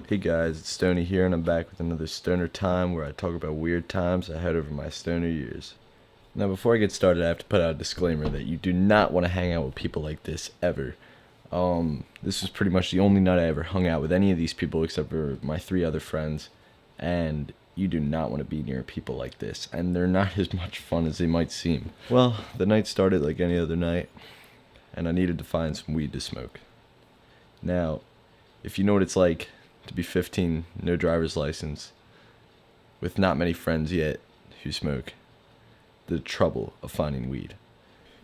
Hey guys, it's Stony here, and I'm back with another Stoner Time where I talk about weird times I had over my stoner years. Now, before I get started, I have to put out a disclaimer that you do not want to hang out with people like this ever. This was pretty much the only night I ever hung out with any of these people except for my three other friends, and you do not want to be near people like this, and they're not as much fun as they might seem. Well, the night started like any other night, and I needed to find some weed to smoke. Now, if you know what it's like to be 15, no driver's license, with not many friends yet who smoke, the trouble of finding weed.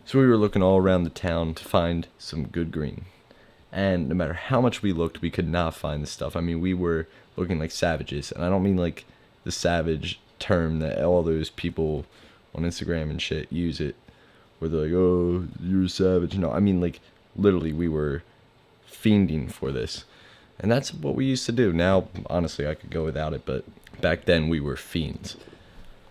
So we were looking all around the town to find some good green. And no matter how much we looked, we could not find the stuff. I mean, we were looking like savages. And I don't mean like the savage term that all those people on Instagram and shit use it, where they're like, oh, you're a savage. No, I mean, like, literally, we were fiending for this. And that's what we used to do. Now, honestly, I could go without it, but back then we were fiends.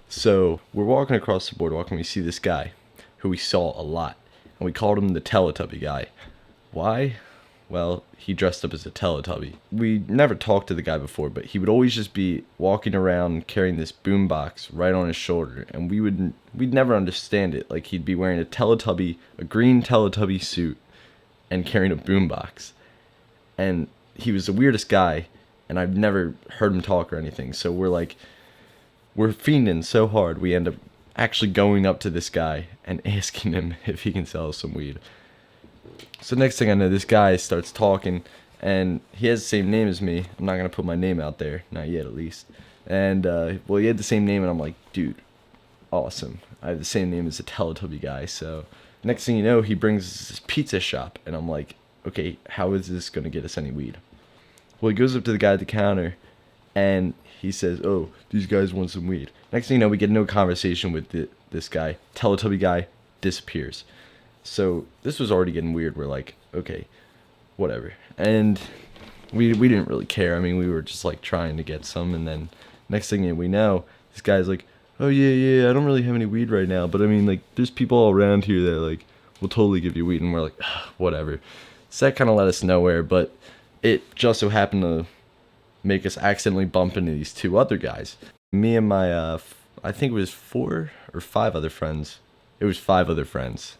So we're walking across the boardwalk and we see this guy who we saw a lot. And we called him the Teletubby guy. Why? Well, he dressed up as a Teletubby. We never talked to the guy before, but he would always just be walking around carrying this boombox right on his shoulder, and we'd never understand it. Like, he'd be wearing a green Teletubby suit, and carrying a boombox. And he was the weirdest guy, and I've never heard him talk or anything. So we're fiending so hard, we end up actually going up to this guy and asking him if he can sell us some weed. So next thing I know, this guy starts talking, and he has the same name as me. I'm not gonna put my name out there, not yet at least. And well, he had the same name, and I'm like, dude, awesome. I have the same name as the Teletubby guy. So next thing you know, he brings us this pizza shop, and I'm like, okay, how is this gonna get us any weed? Well, he goes up to the guy at the counter, and he says, oh, these guys want some weed. Next thing you know, we get no conversation with this guy. Teletubby guy disappears. So this was already getting weird. We're like, okay, whatever. And we didn't really care. I mean, we were just like trying to get some, and then next thing we know, this guy's like, oh yeah, I don't really have any weed right now, but I mean, like, there's people all around here that like will totally give you weed, and we're like, whatever. So that kind of led us nowhere, but it just so happened to make us accidentally bump into these two other guys. Me and my, I think it was 4 or 5 other friends. It was 5 other friends.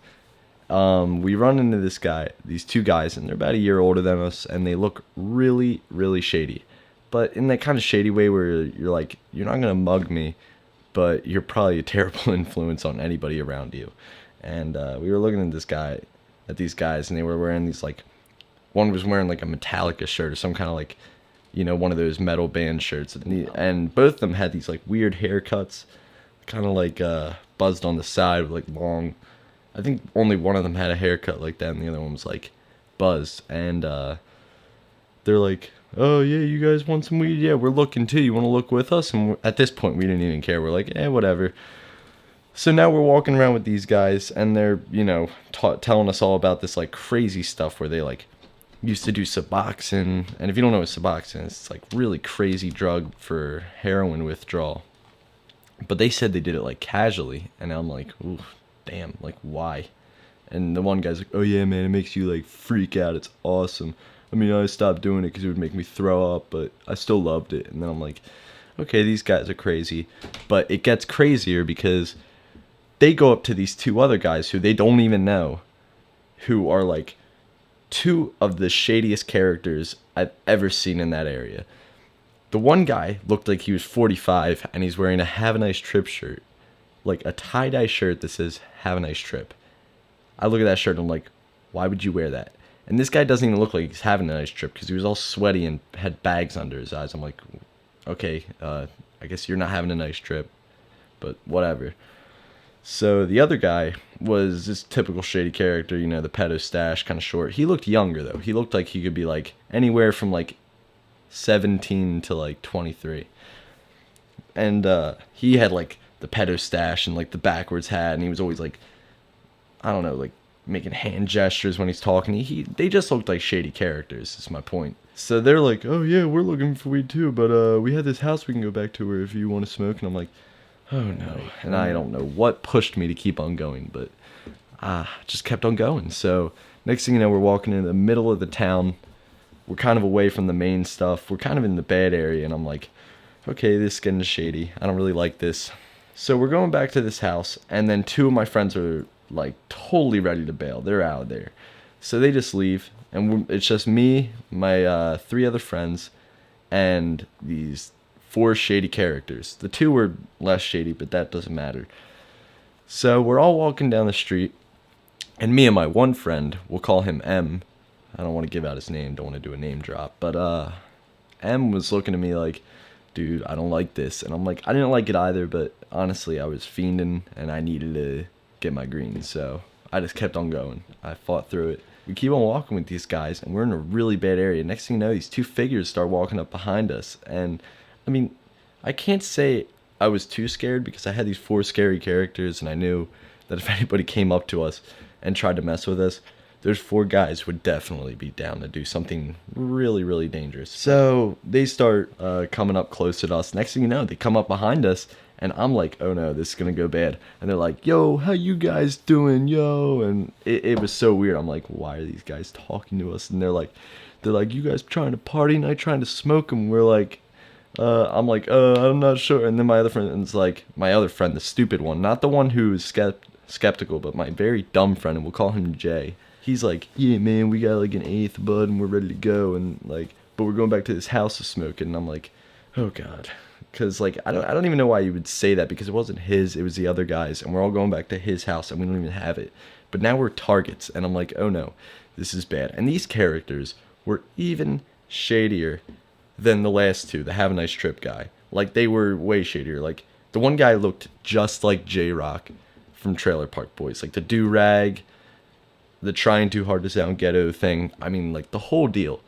We run into these two guys, and they're about a year older than us, and they look really, really shady. But in that kind of shady way where you're like, you're not gonna mug me, but you're probably a terrible influence on anybody around you. And we were looking at these guys, and they were wearing these like, one was wearing like a Metallica shirt or some kind of like, one of those metal band shirts, and both of them had these like weird haircuts, kind of like buzzed on the side with like long. I think only one of them had a haircut like that, and the other one was like buzzed. And they're like, "Oh yeah, you guys want some weed? Yeah, we're looking too. You want to look with us?" And at this point, we didn't even care. We're like, whatever. So now we're walking around with these guys, and they're telling us all about this like crazy stuff where they like used to do Suboxone. And if you don't know what Suboxone is, it's like really crazy drug for heroin withdrawal. But they said they did it like casually, and I'm like, ooh, damn, like why? And the one guy's like, oh yeah, man, it makes you like freak out. It's awesome. I mean, I stopped doing it because it would make me throw up, but I still loved it. And then I'm like, okay, these guys are crazy. But it gets crazier because they go up to these two other guys who they don't even know, who are like two of the shadiest characters I've ever seen in that area. The one guy looked like he was 45, and he's wearing a Have a Nice Trip shirt. Like a tie-dye shirt that says Have a Nice Trip. I look at that shirt and I'm like, why would you wear that? And this guy doesn't even look like he's having a nice trip because he was all sweaty and had bags under his eyes. I'm like, okay, I guess you're not having a nice trip, but whatever. So the other guy was this typical shady character, the pedo stash, kind of short. He looked younger though. He looked like he could be like anywhere from like 17 to like 23. And he had like the pedo stash and like the backwards hat, and he was always like, I don't know, like making hand gestures when he's talking. They just looked like shady characters, is my point. So they're like, oh yeah, we're looking for weed too, but we had this house we can go back to where if you want to smoke. And I'm like, oh no. And I don't know what pushed me to keep on going, but just kept on going. So next thing you know, we're walking in the middle of the town, we're kind of away from the main stuff. We're kind of in the bad area, and I'm like, okay, this is getting shady. I don't really like this. So we're going back to this house, and then two of my friends are like totally ready to bail. They're out of there. So they just leave, and it's just me, my three other friends, and these four shady characters. The two were less shady, but that doesn't matter. So we're all walking down the street, and me and my one friend, we'll call him M. I don't want to give out his name, don't want to do a name drop, but M was looking at me like, dude, I don't like this. And I'm like, I didn't like it either, but honestly, I was fiending and I needed to get my green. So I just kept on going. I fought through it. We keep on walking with these guys, and we're in a really bad area. Next thing you know, these two figures start walking up behind us. And I mean, I can't say I was too scared because I had these four scary characters, and I knew that if anybody came up to us and tried to mess with us, those four guys would definitely be down to do something really, really dangerous. So they start coming up close to us. Next thing you know, they come up behind us, and I'm like, oh no, this is going to go bad. And they're like, yo, how you guys doing, yo? And it was so weird. I'm like, why are these guys talking to us? And they're like, you guys trying to party and I trying to smoke? And we're like, I'm like, I'm not sure. And then my other friend's like, my other friend, the stupid one, not the one who is skeptical, but my very dumb friend, and we'll call him Jay. He's like, yeah, man, we got like an eighth bud and we're ready to go. And like, but we're going back to this house to smoke. And I'm like, oh God. Cause like, I don't even know why you would say that, because it wasn't his, it was the other guys. And we're all going back to his house and we don't even have it. But now we're targets. And I'm like, oh no, this is bad. And these characters were even shadier than the last two, the Have a Nice Trip guy. Like, they were way shadier. Like, the one guy looked just like J-Rock from Trailer Park Boys. Like, the do-rag, the trying too hard to sound ghetto thing. I mean, like, the whole deal.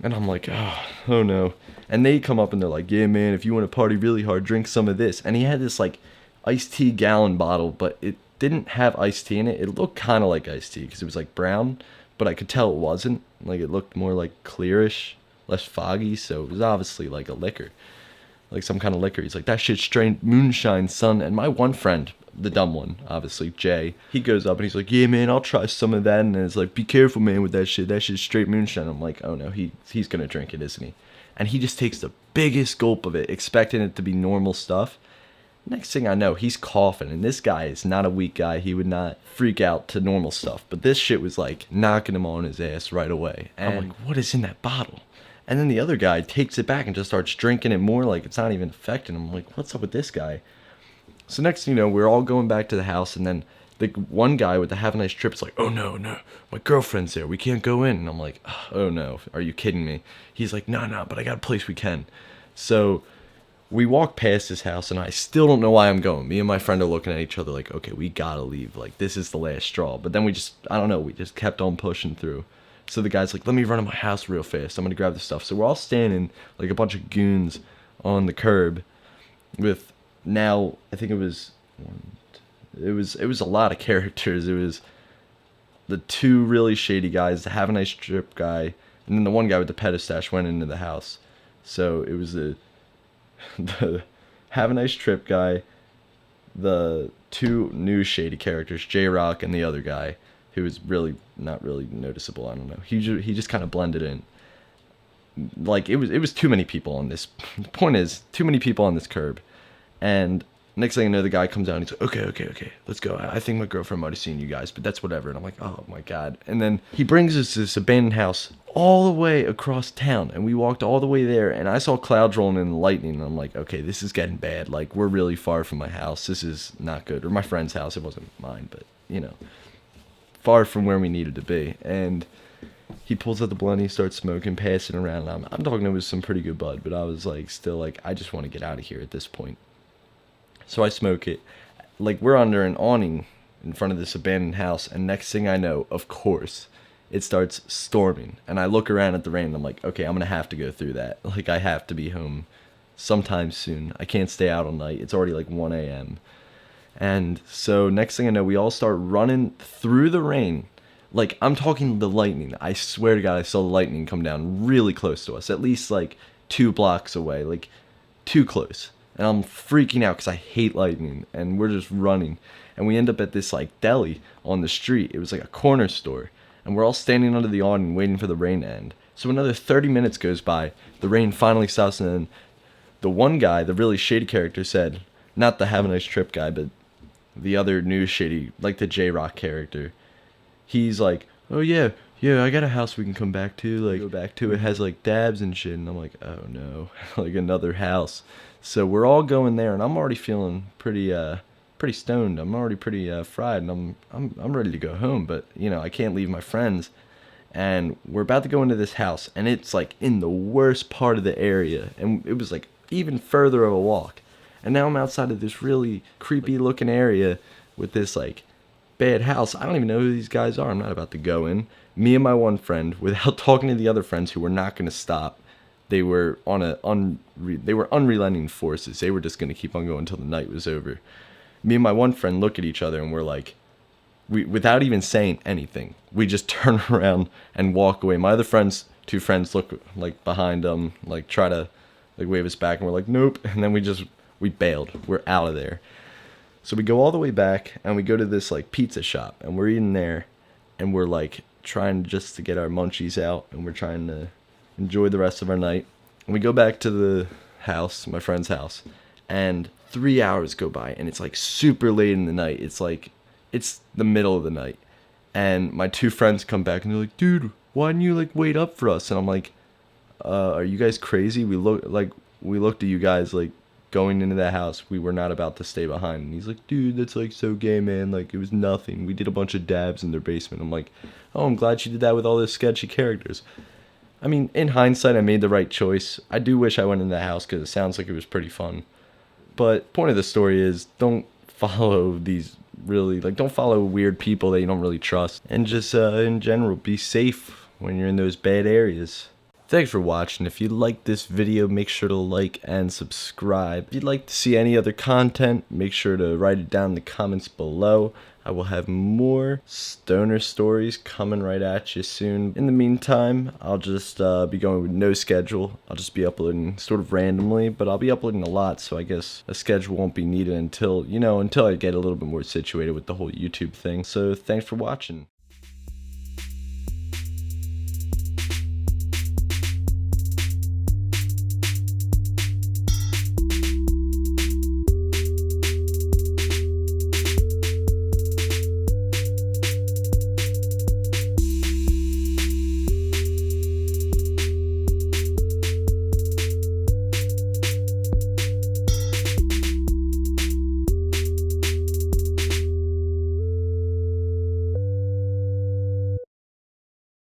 And I'm like, oh no. And they come up and they're like, yeah, man, if you want to party really hard, drink some of this. And he had this, like, iced tea gallon bottle, but it didn't have iced tea in it. It looked kind of like iced tea because it was, like, brown, but I could tell it wasn't. Like, it looked more, like, clearish, less foggy, so it was obviously, like, a liquor. Like, some kind of liquor. He's like, that shit's straight moonshine, son. And my one friend, the dumb one, obviously, Jay, he goes up and he's like, yeah, man, I'll try some of that. And it's like, be careful, man, with that shit. That shit's straight moonshine. I'm like, oh no, he's gonna drink it, isn't he? And he just takes the biggest gulp of it, expecting it to be normal stuff. Next thing I know, he's coughing, and this guy is not a weak guy. He would not freak out to normal stuff. But this shit was like knocking him on his ass right away. And I'm like, what is in that bottle? And then the other guy takes it back and just starts drinking it more, like it's not even affecting him. I'm like, what's up with this guy? So next thing you know, we're all going back to the house, and then the one guy with the Have a Nice Trip is like, oh no, my girlfriend's there, we can't go in. And I'm like, oh no, are you kidding me? He's like, no, but I got a place we can. So we walk past his house, and I still don't know why I'm going. Me and my friend are looking at each other like, okay, we gotta leave. Like, this is the last straw. But then we just kept on pushing through. So the guy's like, let me run to my house real fast. I'm going to grab the stuff. So we're all standing like a bunch of goons on the curb with now, I think it was a lot of characters. It was the two really shady guys, the Have a Nice Trip guy, and then the one guy with the pedistache went into the house. So it was the Have a Nice Trip guy, the two new shady characters, J-Rock and the other guy, who was really not really noticeable. I don't know. He just kind of blended in. Like, it was too many people on this. The point is, too many people on this curb. And next thing I know, the guy comes out and he's like, okay, let's go. I think my girlfriend might have seen you guys, but that's whatever. And I'm like, oh my God. And then he brings us to this abandoned house all the way across town. And we walked all the way there, and I saw clouds rolling in the lightning. And I'm like, okay, this is getting bad. Like, we're really far from my house. This is not good. Or my friend's house. It wasn't mine, but, you know, far from where we needed to be. And he pulls out the blunt, he starts smoking, passing around. And I'm talking, it was some pretty good bud, but I was like, still like, I just want to get out of here at this point. So I smoke it. Like, we're under an awning in front of this abandoned house, and next thing I know, of course, it starts storming. And I look around at the rain, and I'm like, okay, I'm going to have to go through that. Like, I have to be home sometime soon. I can't stay out all night. It's already like 1 a.m. And so next thing I know, we all start running through the rain. Like, I'm talking the lightning. I swear to God, I saw the lightning come down really close to us, at least like 2 blocks away, like too close. And I'm freaking out because I hate lightning, and we're just running. And we end up at this like deli on the street. It was like a corner store, and we're all standing under the awning waiting for the rain to end. So another 30 minutes goes by, the rain finally stops, and then the one guy, the really shady character, said, not the have a nice trip guy, but the other new shady, like the J-Rock character. He's like, oh yeah, I got a house we can come back to, like, go back to. It has like dabs and shit. And I'm like, oh no, like another house. So we're all going there, and I'm already feeling pretty stoned. I'm already pretty fried, and I'm ready to go home. But you know, I can't leave my friends. And we're about to go into this house, and it's like in the worst part of the area, and it was like even further of a walk. And now I'm outside of this really creepy looking area with this like bad house. I don't even know who these guys are. I'm not about to go in. Me and my one friend, without talking to the other friends who were not going to stop, they were they were unrelenting forces. They were just going to keep on going until the night was over. Me and my one friend look at each other, and we're like, without even saying anything, we just turn around and walk away. My other two friends look like behind them, like try to like wave us back, and we're like, nope. And then we bailed. We're out of there. So we go all the way back, and we go to this like pizza shop, and we're eating there, and we're like trying just to get our munchies out, and we're trying to enjoy the rest of our night. And we go back to the house, my friend's house, and 3 hours go by, and it's like super late in the night. It's the middle of the night, and my two friends come back, and they're like, dude, why didn't you like wait up for us? And I'm like, are you guys crazy? We looked at you guys like going into that house. We were not about to stay behind. And he's like, dude, that's like so gay, man. Like, it was nothing. We did a bunch of dabs in their basement. I'm like, oh, I'm glad you did that with all those sketchy characters. I mean, in hindsight, I made the right choice. I do wish I went in that house because it sounds like it was pretty fun. But point of the story is, don't follow don't follow weird people that you don't really trust. And just, in general, be safe when you're in those bad areas. Thanks for watching. If you liked this video, make sure to like and subscribe. If you'd like to see any other content, make sure to write it down in the comments below. I will have more stoner stories coming right at you soon. In the meantime, I'll just be going with no schedule. I'll just be uploading sort of randomly, but I'll be uploading a lot, so I guess a schedule won't be needed until I get a little bit more situated with the whole YouTube thing. So thanks for watching.